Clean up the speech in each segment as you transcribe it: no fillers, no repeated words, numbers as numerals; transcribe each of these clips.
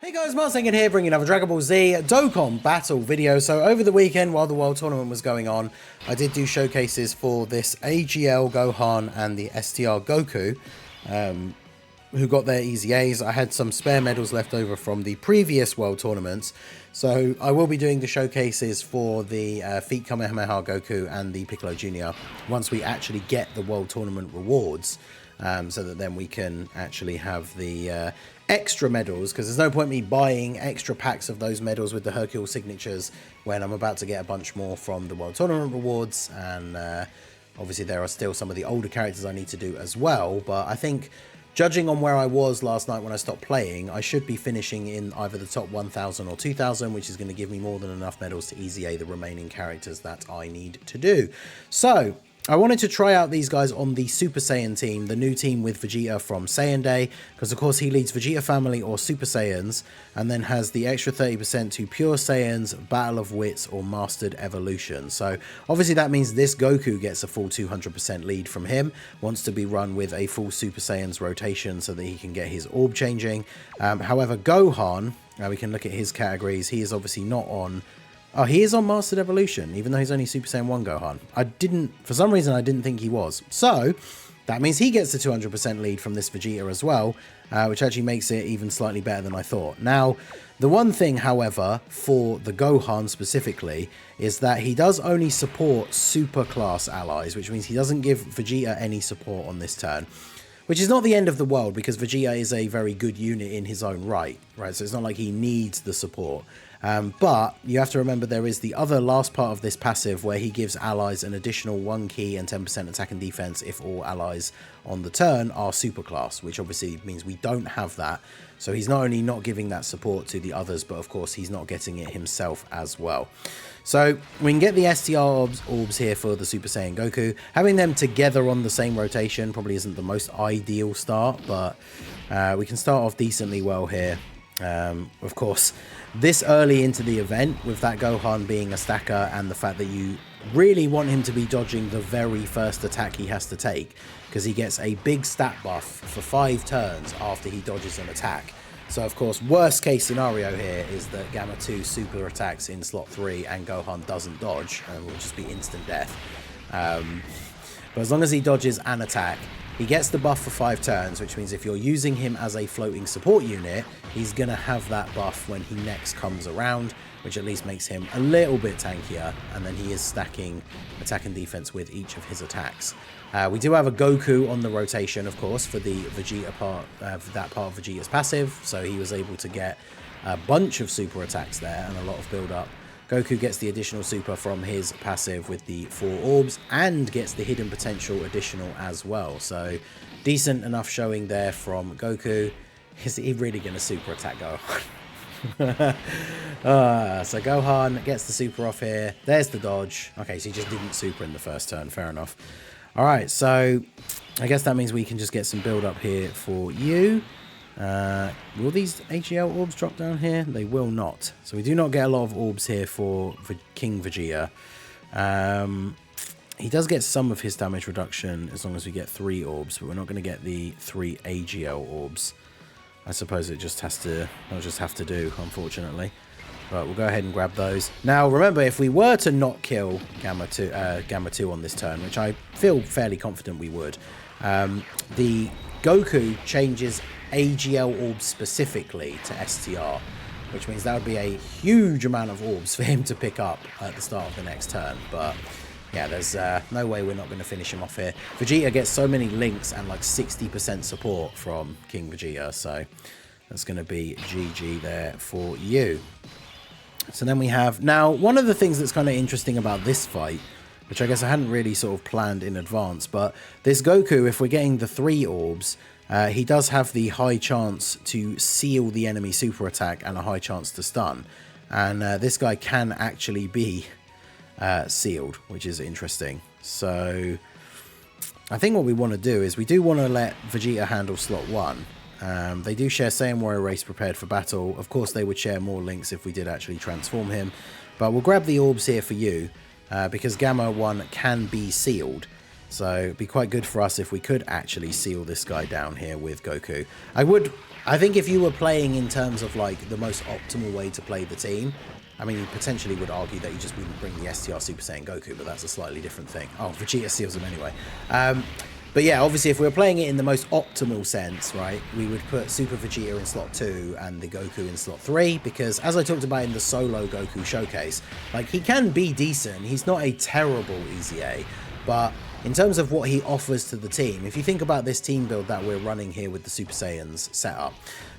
Hey guys, Saiyan here, bringing another Dragon Ball Z Dokkan battle video. So over the weekend, while the World Tournament was going on, I did do showcases for this AGL GOHAN and the STR GOKU, who got their easy A's. I had some spare medals left over from the previous World Tournaments, so I will be doing the showcases for the Feet Kamehameha Goku and the Piccolo Jr. once we actually get the World Tournament rewards. So that then we can actually have the extra medals, because there's no point me buying extra packs of those medals with the Hercule signatures when I'm about to get a bunch more from the World Tournament rewards, and obviously there are still some of the older characters I need to do as well. But I think, judging on where I was last night when I stopped playing, I should be finishing in either the top 1000 or 2000, which is going to give me more than enough medals to easy A the remaining characters that I need to do. So I wanted to try out these guys on the Super Saiyan team, the new team with Vegeta from Saiyan Day, because of course he leads Vegeta Family or Super Saiyans, and then has the extra 30% to Pure Saiyans, Battle of Wits, or Mastered Evolution. So obviously that means this Goku gets a full 200% lead from him, wants to be run with a full Super Saiyans rotation so that he can get his orb changing. However, Gohan, we can look at his categories, he is obviously not on... Oh, he is on Mastered Evolution, even though he's only Super Saiyan 1 Gohan. For some reason, I didn't think he was. So, that means he gets the 200% lead from this Vegeta as well, which actually makes it even slightly better than I thought. Now, the one thing, however, for the Gohan specifically, is that he does only support super class allies, which means he doesn't give Vegeta any support on this turn. Which is not the end of the world, because Vegeta is a very good unit in his own right? So it's not like he needs the support. But you have to remember there is the other last part of this passive where he gives allies an additional 1 key and 10% attack and defense if all allies on the turn are superclass, which obviously means we don't have that. So he's not only not giving that support to the others, but of course he's not getting it himself as well. So we can get the STR orbs here for the Super Saiyan Goku. Having them together on the same rotation probably isn't the most ideal start, but we can start off decently well here. Of course, this early into the event, with that Gohan being a stacker and the fact that you really want him to be dodging the very first attack he has to take, because he gets a big stat buff for 5 turns after he dodges an attack. So of course, worst case scenario here is that Gamma 2 super attacks in slot 3 and Gohan doesn't dodge and will just be instant death. But as long as he dodges an attack, he gets the buff for 5 turns, which means if you're using him as a floating support unit, he's going to have that buff when he next comes around, which at least makes him a little bit tankier, and then he is stacking attack and defense with each of his attacks. We do have a Goku on the rotation, of course, for the Vegeta part, for that part of Vegeta's passive, so he was able to get a bunch of super attacks there and a lot of build-up. Goku gets the additional super from his passive with the 4 orbs and gets the hidden potential additional as well. So decent enough showing there from Goku. Is he really going to super attack Gohan? So Gohan gets the super off here. There's the dodge. Okay, so he just didn't super in the first turn. Fair enough. All right, so I guess that means we can just get some build up here for you. Will these AGL orbs drop down here? They will not. So we do not get a lot of orbs here for King Vegeta. He does get some of his damage reduction as long as we get 3 orbs, but we're not going to get the 3 AGL orbs. I suppose it just has to, I'll just have to do, unfortunately. But we'll go ahead and grab those. Now, remember, if we were to not kill Gamma 2 on this turn, which I feel fairly confident we would, the Goku changes AGL orbs specifically to STR, which means that would be a huge amount of orbs for him to pick up at the start of the next turn. But yeah, there's no way we're not going to finish him off here. Vegeta gets so many links and like 60% support from King Vegeta, so that's going to be GG there for you. So then we have, now one of the things that's kind of interesting about this fight, which I guess I hadn't really sort of planned in advance, but this Goku, if we're getting the 3 orbs, he does have the high chance to seal the enemy super attack and a high chance to stun. And this guy can actually be sealed, which is interesting. So I think what we want to do is we do want to let Vegeta handle slot 1. They do share Saiyan Warrior Race prepared for battle. Of course, they would share more links if we did actually transform him. But we'll grab the orbs here for you, because Gamma 1 can be sealed. So it'd be quite good for us if we could actually seal this guy down here with Goku. I think if you were playing in terms of like the most optimal way to play the team, I mean, you potentially would argue that you just wouldn't bring the STR Super Saiyan Goku, but that's a slightly different thing. Oh, Vegeta seals him anyway. But yeah, obviously, if we were playing it in the most optimal sense, right, we would put Super Vegeta in slot 2 and the Goku in slot 3, because as I talked about in the solo Goku showcase, like, he can be decent. He's not a terrible EZA, but in terms of what he offers to the team, if you think about this team build that we're running here with the Super Saiyans setup,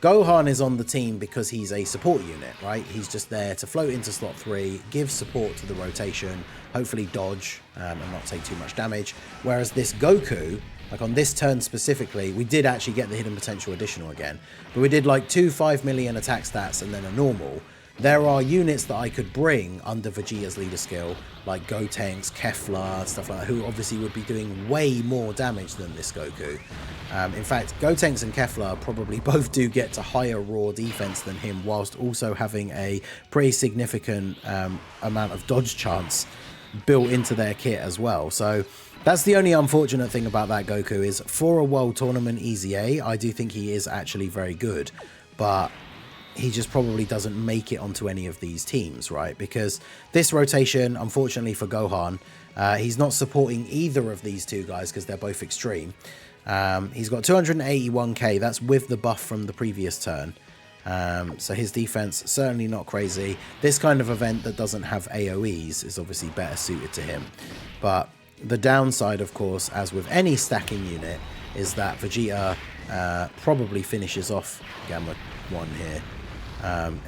Gohan is on the team because he's a support unit, right? He's just there to float into slot 3, give support to the rotation, hopefully dodge and not take too much damage. Whereas this Goku, like on this turn specifically, we did actually get the hidden potential additional again, but we did like 2 5 million attack stats and then a normal. There are units that I could bring under Vegeta's leader skill, like Gotenks, Kefla, stuff like that, who obviously would be doing way more damage than this Goku. In fact, Gotenks and Kefla probably both do get to higher raw defense than him, whilst also having a pretty significant amount of dodge chance built into their kit as well. So that's the only unfortunate thing about that Goku, is for a World Tournament EZA, I do think he is actually very good, but he just probably doesn't make it onto any of these teams, right? Because this rotation, unfortunately for Gohan, he's not supporting either of these two guys because they're both extreme. He's got 281k, that's with the buff from the previous turn. So his defense, certainly not crazy. This kind of event that doesn't have AoEs is obviously better suited to him. But the downside, of course, as with any stacking unit, is that Vegeta probably finishes off Gamma 1 here.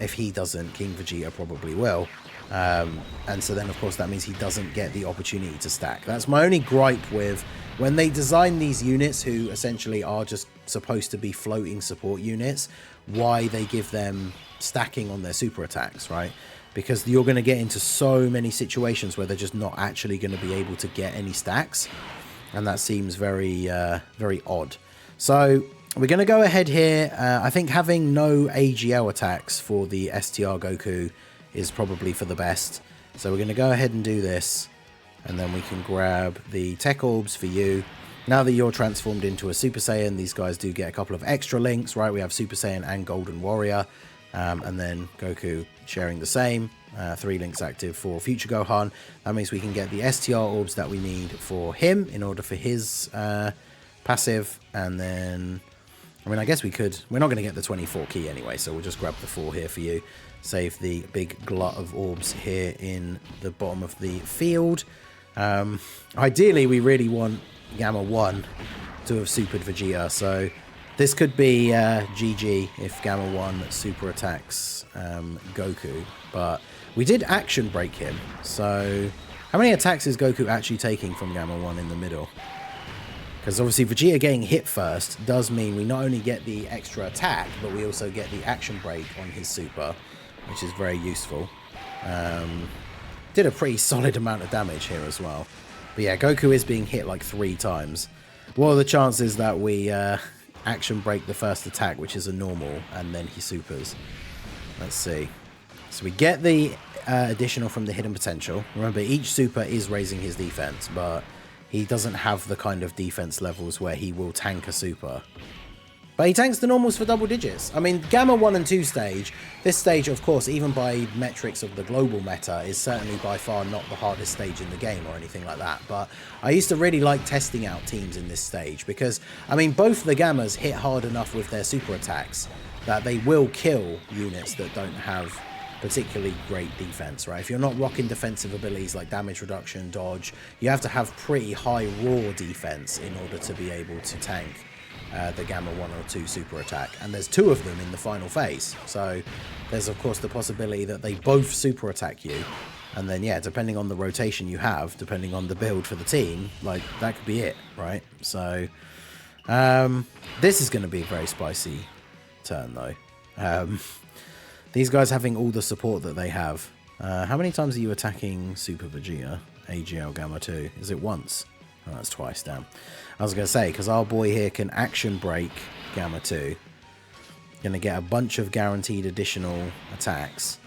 If he doesn't, King Vegeta probably will. And so then, of course, that means he doesn't get the opportunity to stack. That's my only gripe with when they design these units, who essentially are just supposed to be floating support units, why they give them stacking on their super attacks, right? Because you're going to get into so many situations where they're just not actually going to be able to get any stacks. And that seems very, very odd. So we're going to go ahead here. I think having no AGL attacks for the STR Goku is probably for the best. So we're going to go ahead and do this. And then we can grab the Tech Orbs for you. Now that you're transformed into a Super Saiyan, these guys do get a couple of extra links, right? We have Super Saiyan and Golden Warrior. And then Goku sharing the same. 3 links active for future Gohan. That means we can get the STR Orbs that we need for him in order for his passive. And then, I mean, I guess we could, we're not going to get the 24 key anyway, so we'll just grab the 4 here for you. Save the big glut of orbs here in the bottom of the field. Ideally, we really want Gamma 1 to have supered Vegeta, so this could be GG if Gamma 1 super attacks Goku, but we did action break him, so how many attacks is Goku actually taking from Gamma 1 in the middle? Because obviously Vegeta getting hit first does mean we not only get the extra attack, but we also get the action break on his super, which is very useful. Did a pretty solid amount of damage here as well. But yeah, Goku is being hit like 3 times. What are the chances that we action break the first attack, which is a normal, and then he supers? Let's see. So we get the additional from the hidden potential. Remember, each super is raising his defense, but he doesn't have the kind of defense levels where he will tank a super. But he tanks the normals for double digits. I mean, Gamma 1 and 2 stage, this stage, of course, even by metrics of the global meta, is certainly by far not the hardest stage in the game or anything like that. But I used to really like testing out teams in this stage because, I mean, both the Gammas hit hard enough with their super attacks that they will kill units that don't have particularly great defense, right? If you're not rocking defensive abilities like damage reduction, dodge, you have to have pretty high raw defense in order to be able to tank the Gamma 1 or 2 super attack, and there's 2 of them in the final phase, so there's of course the possibility that they both super attack you, and then yeah, depending on the rotation you have, depending on the build for the team, like that could be it, right? So this is going to be a very spicy turn though. These guys having all the support that they have. How many times are you attacking Super Vegeta, AGL Gamma 2? Is it once? Oh, that's twice, damn. I was going to say, because our boy here can action break Gamma 2. Going to get a bunch of guaranteed additional attacks.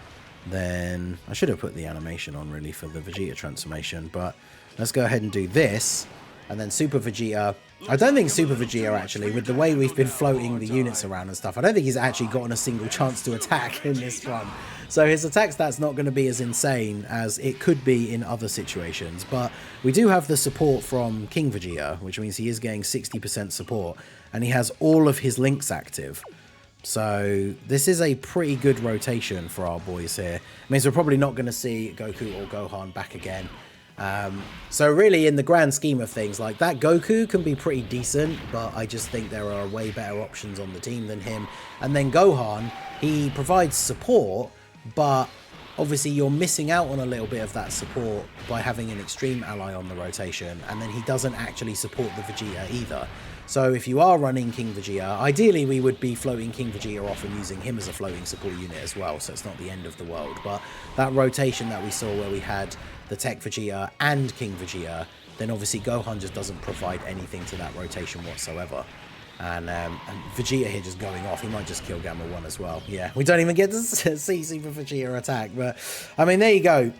Then, I should have put the animation on really for the Vegeta transformation, but let's go ahead and do this. And then Super Vegeta, I don't think Super Vegeta actually, with the way we've been floating the units around and stuff, I don't think he's actually gotten a single chance to attack in this run. So his attack stat's not going to be as insane as it could be in other situations. But we do have the support from King Vegeta, which means he is getting 60% support. And he has all of his links active. So this is a pretty good rotation for our boys here. It means we're probably not going to see Goku or Gohan back again. So really, in the grand scheme of things, like that Goku can be pretty decent, but I just think there are way better options on the team than him. And then Gohan, he provides support, but obviously you're missing out on a little bit of that support by having an extreme ally on the rotation, and then he doesn't actually support the Vegeta either. So if you are running King Vegeta, ideally we would be floating King Vegeta off and using him as a floating support unit as well, so it's not the end of the world. But that rotation that we saw where we had the Tech Vegeta and King Vegeta, then obviously Gohan just doesn't provide anything to that rotation whatsoever. And Vegeta here just going off. He might just kill Gamma 1 as well. Yeah, we don't even get to see Super Vegeta attack. But, I mean, there you go.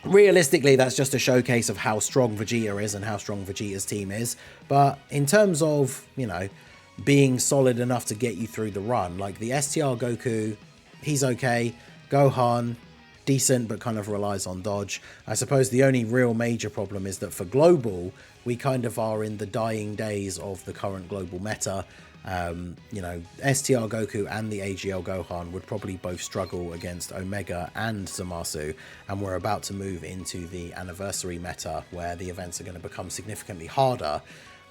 Realistically, that's just a showcase of how strong Vegeta is and how strong Vegeta's team is. But in terms of, you know, being solid enough to get you through the run, like the STR Goku, he's okay. Gohan, decent, but kind of relies on dodge. I suppose the only real major problem is that for global, we kind of are in the dying days of the current global meta. You know, STR Goku and the AGL Gohan would probably both struggle against Omega and Zamasu, and we're about to move into the anniversary meta where the events are going to become significantly harder.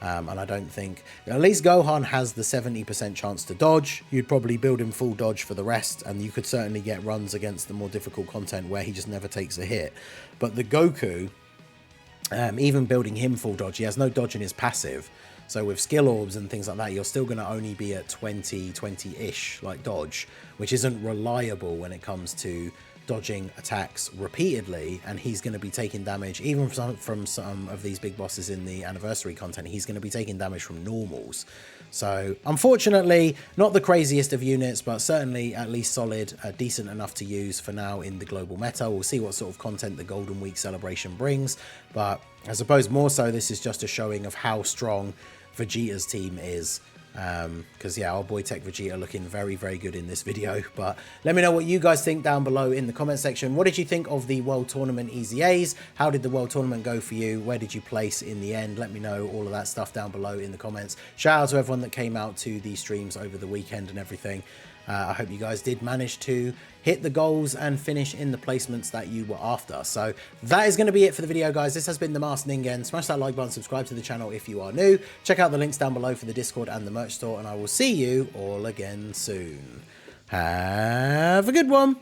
And I don't think, at least Gohan has the 70% chance to dodge. You'd probably build him full dodge for the rest, and you could certainly get runs against the more difficult content where he just never takes a hit. But the Goku, even building him full dodge, he has no dodge in his passive. So with skill orbs and things like that, you're still going to only be at 20-ish like dodge, which isn't reliable when it comes to dodging attacks repeatedly, and he's going to be taking damage even from some of these big bosses in the anniversary content. He's going to be taking damage from normals. So unfortunately, not the craziest of units, but certainly at least solid, decent enough to use for now in the global meta. We'll see what sort of content the Golden Week celebration brings, but I suppose more so this is just a showing of how strong Vegeta's team is. Because yeah, our boy Tech Vegeta looking very, very good in this video. But let me know what you guys think down below in the comment section. What did you think of the World Tournament EZAs? How did the World Tournament go for you? Where did you place in the end? Let me know all of that stuff down below in the comments. Shout out to everyone that came out to the streams over the weekend and everything. I hope you guys did manage to hit the goals and finish in the placements that you were after. So that is going to be it for the video, guys. This has been the Masked Ningen. Smash that like button, subscribe to the channel if you are new. Check out the links down below for the Discord and the merch store, and I will see you all again soon. Have a good one.